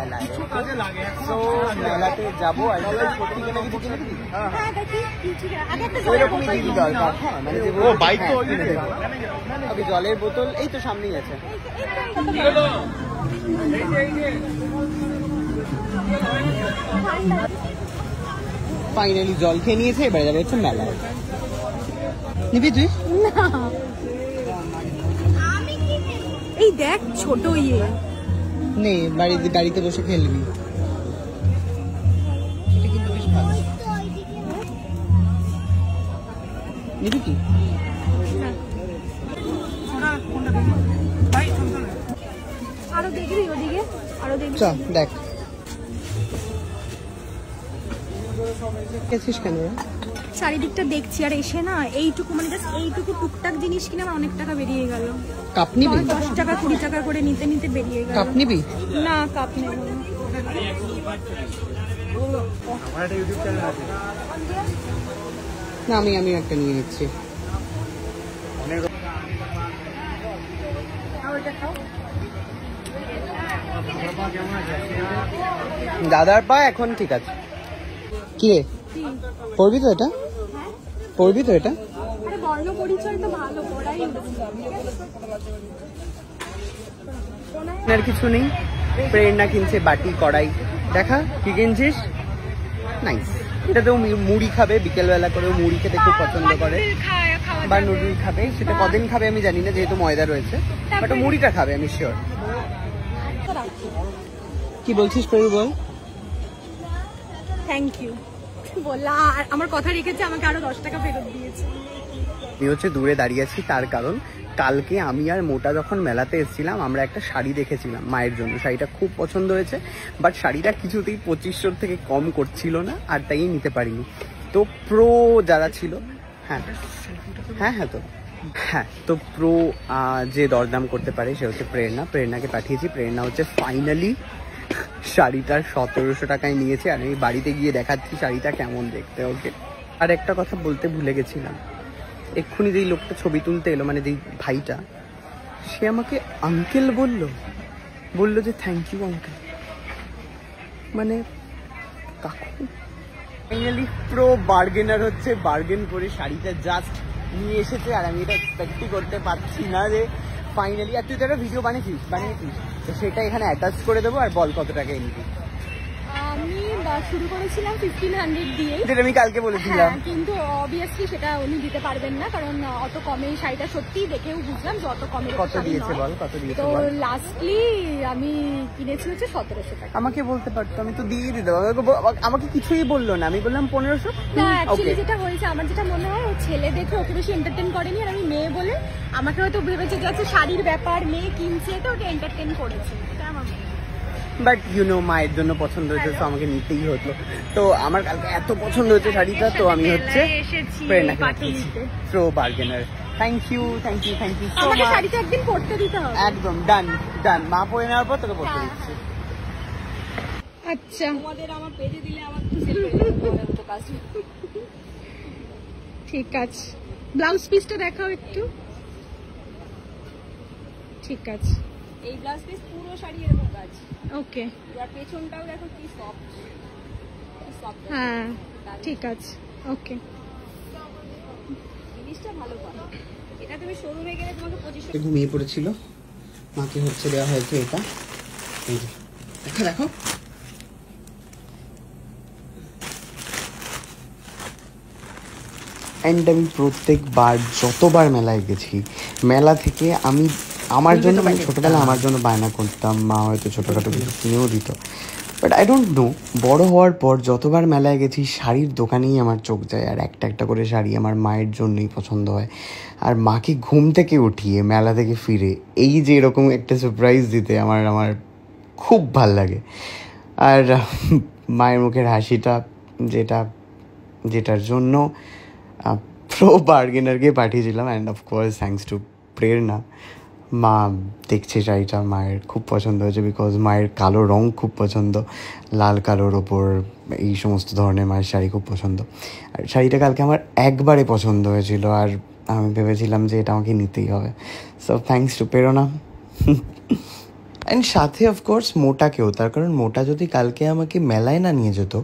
মেলায়। তো মেলাতে যাবো আর সত্যি কিনা কিছু কিনে দিবি? ওইরকমই দিবি দরকার। হ্যাঁ মানে জলের বোতল এই তো সামনেই আছে। ফাইনালি জল খেয়ে নিয়েছে, এবারে যাবে হচ্ছে মেলায়। নিবি তুই? এই দেখ ছোট ইয়ে নে, গাড়িতে বসে খেলবি। নিবি কি? আরো দেখবি ওদিকে, আরো দেখবি। চল দেখ। গেছিস কেন? চারিদিকটা দেখছি আর এসে না এইটুকু মানে জাস্ট এইটুকু টুকটাক জিনিস কিনে আমার অনেক টাকা বেরিয়ে গেল। কাপ নিবি? 10 টাকা 20 টাকা করে নিতে নিতে বেরিয়ে গেল। কাপ নিবি? না কাপ নেব না। আমি একটা নিয়ে নিচ্ছি। দাদার পা এখন ঠিক আছে। কি রে পড়বি তো এটা? পড়বি তো এটা? আরে বর্ণ পরিচয় তো ভালো পড়াই। আর কিছু নেই। প্রেরণা কিনছে বাটি কড়াই। দেখা কি কিনছিস? নাইস। এটাতেও মুড়ি খাবে, বিকেলবেলা করেও মুড়ি খেতে খুব পছন্দ করে, বা নুডল খাবে। সেটা কদিন খাবে আমি জানি না, যেহেতু ময়দা রয়েছে, বাট মুড়িটা খাবে আমি শিওর। কি বলছিস প্রভু বল? থ্যাংক ইউ বললা, আর আমার কথা রেখেছে, আমাকে আরো 10 টাকা ফেরত দিয়েছে। আমি হচ্ছে দূরে দাঁড়িয়ে আছি, তার কারণ কালকে আমি আর মোটা যখন মেলাতে এসেছিলাম আমরা একটা শাড়ি দেখেছিলাম মায়ের জন্য। শাড়িটা খুব পছন্দ হয়েছে, বাট শাড়িটা কিছুতেই 2500 থেকে কম করছিল না, আর তাই নিতে পারিনি। তো প্রো যারা ছিল, হ্যাঁ তো প্রো যে দরদাম করতে পারে সে হচ্ছে প্রেরণাকে পাঠিয়েছি। প্রেরণা হচ্ছে ফাইনালি শাড়িটার 1700 টাকায় নিয়েছে, আর আমি বাড়িতে গিয়ে দেখাচ্ছি শাড়িটা কেমন দেখতে। ওকে, আর একটা কথা বলতে ভুলে গেছিলাম, এক্ষুনি যেই লোকটা ছবি তুলতে এলো, মানে যেই ভাইটা, সে আমাকে আঙ্কেল বললো যে থ্যাংক ইউ আঙ্কেল, মানে কাকু। ফাইনালি প্রো বার্গেনার হচ্ছে বার্গেন করে শাড়িটা জাস্ট নিয়ে এসেছে, আর আমি এটা এক্সপেক্টই করতে পারছি না যে ফাইনালি। আর তুই তো একটা ভিডিও বানিয়েছিস, তো সেটা এখানে অ্যাটাচ করে দেবো। আর বল কত টাকা নিবি? আমি শুরু করেছিলাম 1500 দিয়ে, যেটা আমি কালকে বলেছিলাম, কিন্তু অবভিয়াসলি সেটা উনি দিতে পারবেন না, কারণ অত কমে শাড়িটা সত্যি দেখেও বুঝলাম যে অত কমে। কত দিয়েছে বল? কত দিয়েছে তো বল? লাস্টলি আমি কিনেছি হচ্ছে 1700 টাকা। আমাকে বলতে পারতো, আমি তো দিয়ে দিতাম। আমাকে কিছুই বললো না, আমি বললাম 1500। না অ্যাকচুয়ালি যেটা হয়েছে, আমার যেটা মনে হয়, ও ছেলে দেখে ওকে বেশি এন্টারটেইন করেনি, আর আমি মেয়ে বলে আমাকে হয়তো ভেবেছে যে আছে শাড়ির ব্যাপার, মেয়ে কিনছে, তো ওকে এন্টারটেইন করেছে। বাট মায়ের জন্য পছন্দ হয়েছে, তো আমাকে নিতেই হতো। তো আমার কালকে এত পছন্দ হয়েছে শাড়িটা, তো আমি হচ্ছে প্রেরণাকে পাঠিয়েছি pro bargainer. Thank you so much. শাড়িটা একদিন পরতে দিতে হবে। একদম ডান। মা পরে নেওয়ার পর তোকে পরতে দিচ্ছি। আচ্ছা, তোমাদের আমার পেজে দিলে আমার তো কাজ। ঠিক আছে, ব্লাউজ পিসটা দেখাও একটু। ঠিক আছে, এই ব্লাউজ পিস পুরো শাড়ি এরকম কাজ। ওকে, আর পেছনটাও দেখো কি সফট। হ্যাঁ ঠিক আছে, ওকে। জিনিসটা ভালো পাবে, এটা তুমি শোরুমে গেলে তোমাকে 2500। ঘুমিয়ে পড়েছিল, মাকে হচ্ছে দেওয়া হয়েছে এটা। এই যে দেখো অ্যান্ড আমি প্রত্যেকবার যতবার মেলায় গেছি, মেলা থেকে আমি আমার জন্য, মানে ছোটোবেলা আমার জন্য বায়না করতাম, মা হয়তো ছোটোখাটো কিছু কিনেও দিত। বাট আই ডোন্ট নো, বড় হওয়ার পর যতবার মেলায় গেছি শাড়ির দোকানেই আমার চোখ যায়, আর একটা করে শাড়ি আমার মায়ের জন্যই পছন্দ হয়। আর মাকে ঘুম থেকে উঠিয়ে মেলা থেকে ফিরে এই যে এরকম একটা সারপ্রাইজ দিতে আমার খুব ভাল লাগে। আর মায়ের মুখের হাসিটা, যেটার জন্য প্রো বার্গেনারকে পাঠিয়েছিলাম, অ্যান্ড অফকোর্স থ্যাঙ্কস টু প্রেরণা। মা দেখছে শাড়িটা, মায়ের খুব পছন্দ হয়েছে, বিকজ মায়ের কালো রং খুব পছন্দ, লাল কালোর ওপর এই সমস্ত ধরনের মায়ের শাড়ি খুব পছন্দ। আর শাড়িটা কালকে আমার একবারে পছন্দ হয়েছিল, আর আমি ভেবেছিলাম যে এটা আমাকে নিতেই হবে। সো থ্যাঙ্কস টু প্রেরণা। অ্যান্ড সাথে অফকোর্স মোটাকেও, তার কারণ মোটা যদি কালকে আমাকে মেলায় না নিয়ে যেত,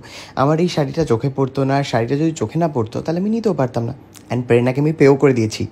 আমার এই শাড়িটা চোখে পড়তো না, আর শাড়িটা যদি চোখে না পড়তো তাহলে আমি নিতেও পারতাম না। অ্যান্ড প্রেরণাকে আমি পেও করে দিয়েছি।